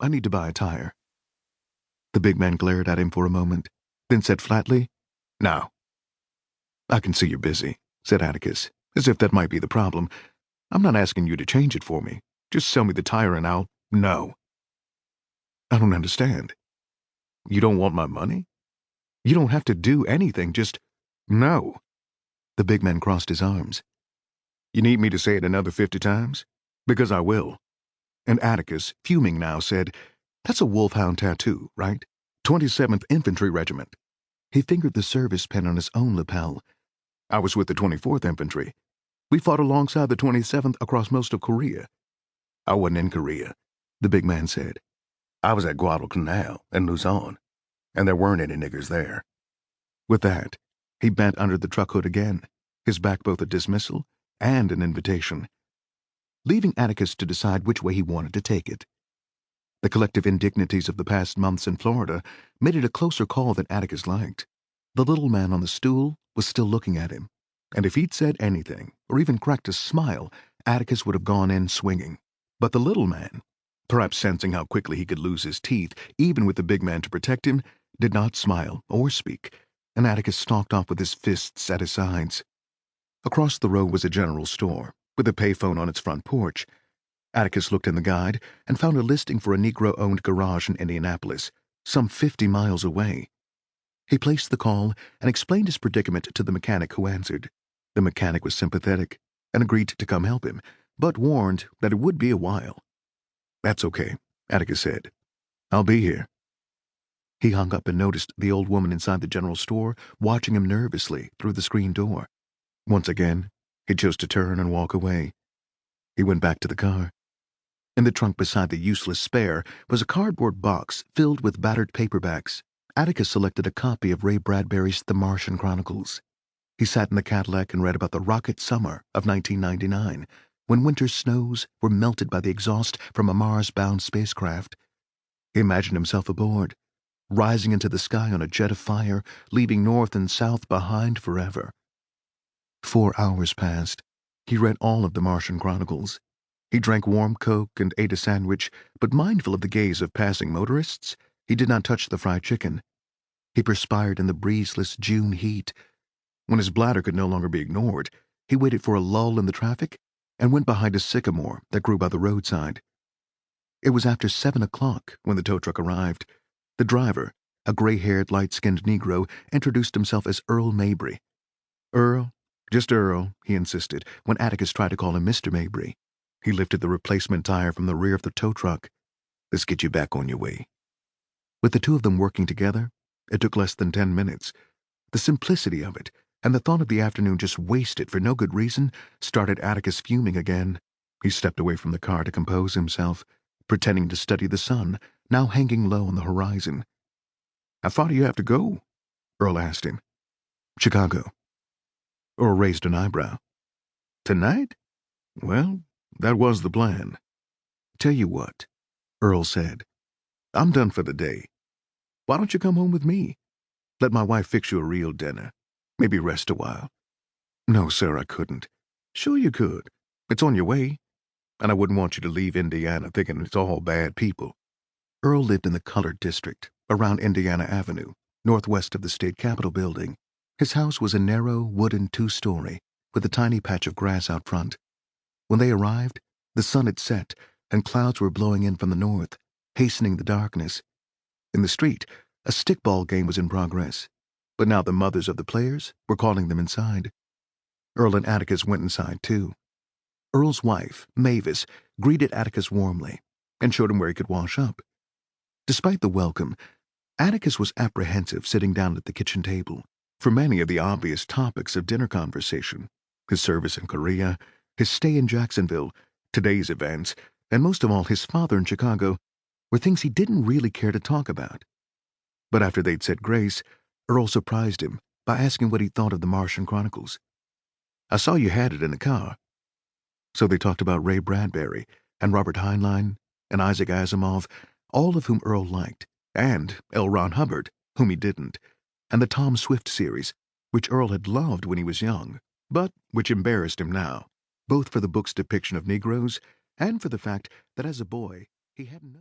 I need to buy a tire." The big man glared at him for a moment, then said flatly, "Now." "I can see you're busy," said Atticus, as if that might be the problem. "I'm not asking you to change it for me. Just sell me the tire and I'll—" "No." "I don't understand. You don't want my money? You don't have to do anything, just—" "No." The big man crossed his arms. "You need me to say it another 50 times? Because I will." And Atticus, fuming now, said, "That's a wolfhound tattoo, right? 27th Infantry Regiment." He fingered the service pin on his own lapel. "I was with the 24th Infantry. We fought alongside the 27th across most of Korea." "I wasn't in Korea," the big man said. "I was at Guadalcanal and Luzon, and there weren't any niggers there." With that, he bent under the truck hood again, his back both a dismissal and an invitation, leaving Atticus to decide which way he wanted to take it. The collective indignities of the past months in Florida made it a closer call than Atticus liked. The little man on the stool was still looking at him, and if he'd said anything, or even cracked a smile, Atticus would have gone in swinging. But the little man, perhaps sensing how quickly he could lose his teeth, even with the big man to protect him, did not smile or speak, and Atticus stalked off with his fists at his sides. Across the road was a general store, with a payphone on its front porch. Atticus looked in the guide and found a listing for a Negro-owned garage in Indianapolis, some 50 miles away. He placed the call and explained his predicament to the mechanic who answered. The mechanic was sympathetic and agreed to come help him, but warned that it would be a while. "That's okay," Atticus said. "I'll be here." He hung up and noticed the old woman inside the general store watching him nervously through the screen door. Once again, he chose to turn and walk away. He went back to the car. In the trunk beside the useless spare was a cardboard box filled with battered paperbacks. Atticus selected a copy of Ray Bradbury's The Martian Chronicles. He sat in the Cadillac and read about the rocket summer of 1999, when winter snows were melted by the exhaust from a Mars-bound spacecraft. He imagined himself aboard, rising into the sky on a jet of fire, leaving North and South behind forever. 4 hours passed. He read all of The Martian Chronicles. He drank warm Coke and ate a sandwich, but mindful of the gaze of passing motorists, he did not touch the fried chicken. He perspired in the breezeless June heat. When his bladder could no longer be ignored, he waited for a lull in the traffic and went behind a sycamore that grew by the roadside. It was after 7 o'clock when the tow truck arrived. The driver, a gray-haired, light-skinned Negro, introduced himself as Earl Mabry. "Earl, just Earl," he insisted, when Atticus tried to call him Mr. Mabry. He lifted the replacement tire from the rear of the tow truck. "Let's get you back on your way." With the two of them working together, it took less than 10 minutes. The simplicity of it, and the thought of the afternoon just wasted for no good reason, started Atticus fuming again. He stepped away from the car to compose himself, pretending to study the sun, now hanging low on the horizon. "How far do you have to go?" Earl asked him. "Chicago." Earl raised an eyebrow. "Tonight? Well, that was the plan." "Tell you what," Earl said. "I'm done for the day. Why don't you come home with me? Let my wife fix you a real dinner. Maybe rest a while." "No, sir, I couldn't." "Sure you could. It's on your way. And I wouldn't want you to leave Indiana thinking it's all bad people." Earl lived in the colored district, around Indiana Avenue, northwest of the state capitol building. His house was a narrow, wooden 2-story, with a tiny patch of grass out front. When they arrived, the sun had set, and clouds were blowing in from the north, hastening the darkness. In the street, a stickball game was in progress, but now the mothers of the players were calling them inside. Earl and Atticus went inside, too. Earl's wife, Mavis, greeted Atticus warmly and showed him where he could wash up. Despite the welcome, Atticus was apprehensive sitting down at the kitchen table for many of the obvious topics of dinner conversation: his service in Korea, his stay in Jacksonville, today's events, and most of all his father in Chicago, were things he didn't really care to talk about. But after they'd said grace, Earl surprised him by asking what he thought of The Martian Chronicles. "I saw you had it in the car." So they talked about Ray Bradbury and Robert Heinlein and Isaac Asimov, all of whom Earl liked, and L. Ron Hubbard, whom he didn't, and the Tom Swift series, which Earl had loved when he was young, but which embarrassed him now, both for the book's depiction of Negroes and for the fact that as a boy he hadn't known.